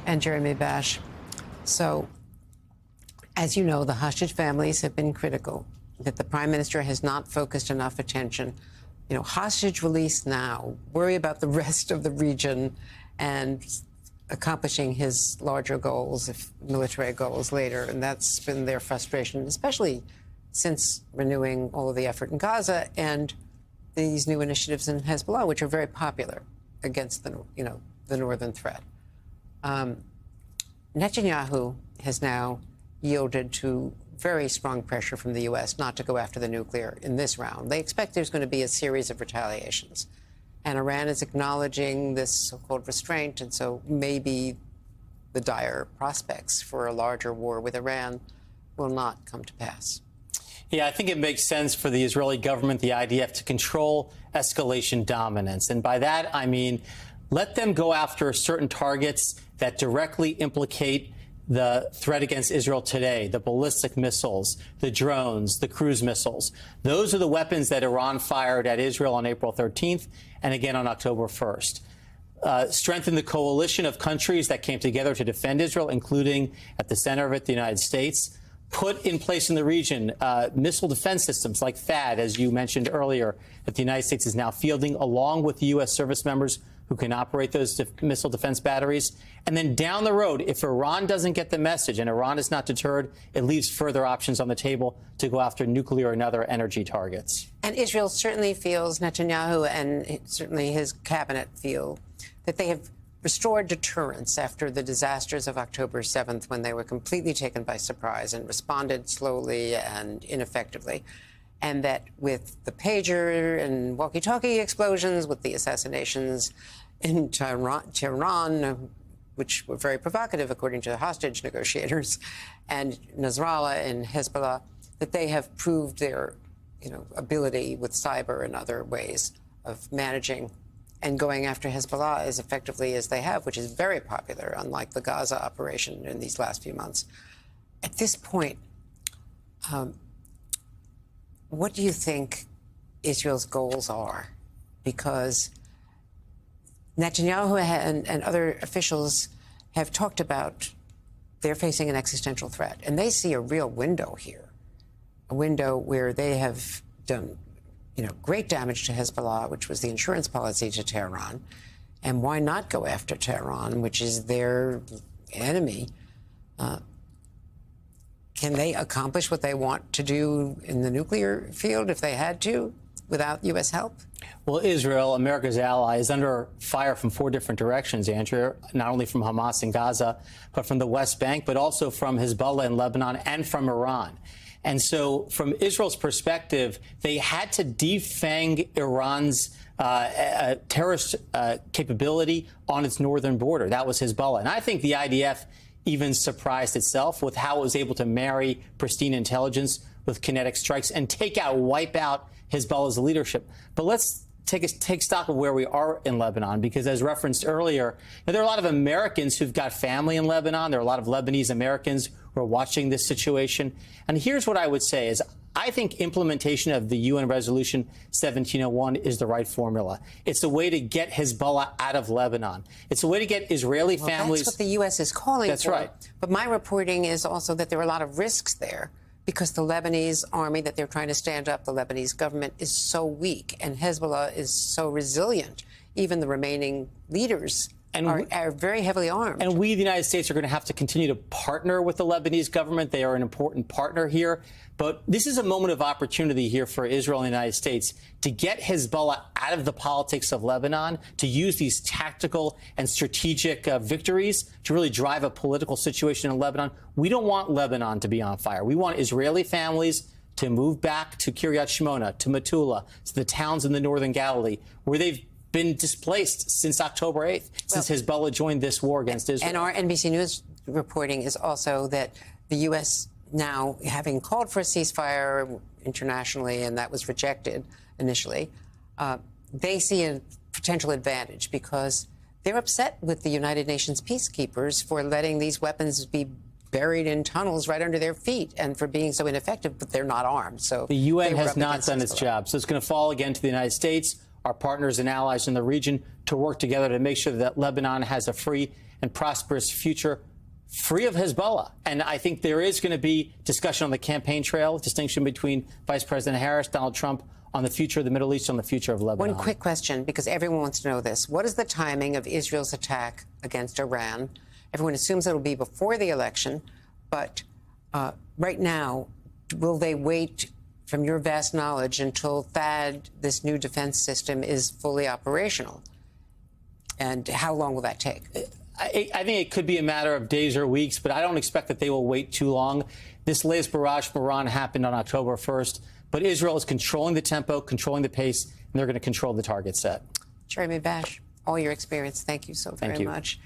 And Jeremy Bash. So, as you know, the hostage families have been critical that the prime minister has not focused enough attention. You know, hostage release now, worry about the rest of the region and accomplishing his larger goals, if military goals later. And that's been their frustration, especially since renewing all of the effort in Gaza and these new initiatives in Hezbollah, which are very popular against the northern threat. Netanyahu has now yielded to very strong pressure from the U.S. not to go after the nuclear in this round. They expect there's going to be a series of retaliations. And Iran is acknowledging this so-called restraint, and so maybe the dire prospects for a larger war with Iran will not come to pass. Yeah, I think it makes sense for the Israeli government, the IDF, to control escalation dominance. And by that, I mean, let them go after certain targets that directly implicate the threat against Israel today, the ballistic missiles, the drones, the cruise missiles. Those are the weapons that Iran fired at Israel on April 13th and again on October 1st. Strengthen the coalition of countries that came together to defend Israel, including at the center of it, the United States. Put in place in the region missile defense systems like THAAD, as you mentioned earlier, that the United States is now fielding, along with the U.S. service members who can operate those missile defense batteries. And then down the road, if Iran doesn't get the message and Iran is not deterred, it leaves further options on the table to go after nuclear and other energy targets. And Israel certainly feels, Netanyahu and certainly his cabinet feel, that they have restored deterrence after the disasters of October 7th, when they were completely taken by surprise and responded slowly and ineffectively. And that with the pager and walkie-talkie explosions, with the assassinations in Tehran, which were very provocative, according to the hostage negotiators, and Nasrallah and Hezbollah, that they have proved their, ability with cyber and other ways of managing and going after Hezbollah as effectively as they have, which is very popular, unlike the Gaza operation in these last few months. At this point, what do you think Israel's goals are? Because Netanyahu and other officials have talked about they're facing an existential threat, and they see a real window here, a window where they have done great damage to Hezbollah, which was the insurance policy to Tehran. And why not go after Tehran, which is their enemy? Can they accomplish what they want to do in the nuclear field if they had to, without U.S. help? Well, Israel, America's ally, is under fire from 4 different directions, Andrea, not only from Hamas in Gaza, but from the West Bank, but also from Hezbollah in Lebanon and from Iran. And so from Israel's perspective, they had to defang Iran's terrorist capability on its northern border. That was Hezbollah. And I think the IDF even surprised itself with how it was able to marry pristine intelligence with kinetic strikes and wipe out Hezbollah's leadership. But let's take stock of where we are in Lebanon, because as referenced earlier, there are a lot of Americans who've got family in Lebanon. There are a lot of Lebanese Americans who are watching this situation. And here's what I would say is I think implementation of the UN Resolution 1701 is the right formula. It's a way to get Hezbollah out of Lebanon. It's a way to get Israeli families. That's what the U.S. is calling for. That's right. But my reporting is also that there are a lot of risks there, because the Lebanese army that they're trying to stand up, the Lebanese government, is so weak, and Hezbollah is so resilient. Even the remaining leaders are very heavily armed. And we, the United States, are going to have to continue to partner with the Lebanese government. They are an important partner here. But this is a moment of opportunity here for Israel and the United States to get Hezbollah out of the politics of Lebanon, to use these tactical and strategic victories to really drive a political situation in Lebanon. We don't want Lebanon to be on fire. We want Israeli families to move back to Kiryat Shmona, to Metula, to the towns in the northern Galilee, where they've been displaced since October 8th, since Hezbollah joined this war against Israel. And our NBC News reporting is also that the U.S. now, having called for a ceasefire internationally, and that was rejected initially, they see a potential advantage because they're upset with the United Nations peacekeepers for letting these weapons be buried in tunnels right under their feet and for being so ineffective, but they're not armed. So the UN has not done its job. So it's going to fall again to the United States, our partners and allies in the region, to work together to make sure that Lebanon has a free and prosperous future free of Hezbollah. And I think there is going to be discussion on the campaign trail, distinction between Vice President Harris, Donald Trump, on the future of the Middle East, on the future of Lebanon. One quick question, because everyone wants to know this. What is the timing of Israel's attack against Iran? Everyone assumes it'll be before the election, but right now, will they wait, from your vast knowledge, until THAAD, this new defense system, is fully operational? And how long will that take? I think it could be a matter of days or weeks, but I don't expect that they will wait too long. This latest barrage from Iran happened on October 1st, but Israel is controlling the tempo, controlling the pace, and they're going to control the target set. Jeremy Bash, all your experience, thank you so very much.